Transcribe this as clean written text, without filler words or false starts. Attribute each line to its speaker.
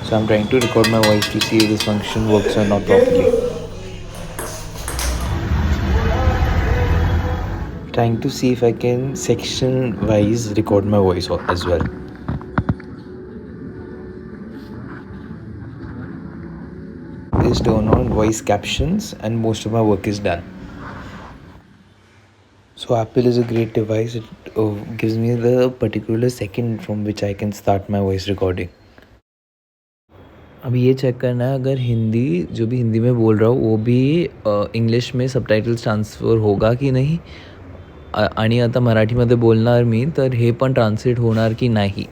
Speaker 1: So I'm trying to record my voice to see if this function works or not properly. Trying to see if I can section wise record my voice as well. Is turn on voice captions and most of my work is done. So Apple is a great device. It gives me the particular second from which I can start my voice recording. अब ये check करना है अगर हिंदी जो भी हिंदी में बोल रहा हूँ वो भी इंग्लिश में सबटायटल्स ट्रान्सफर होगा की नाही आणि आता मराठीमध्ये बोलणार मी तर हे पण ट्रान्सलेट होणार की नाही.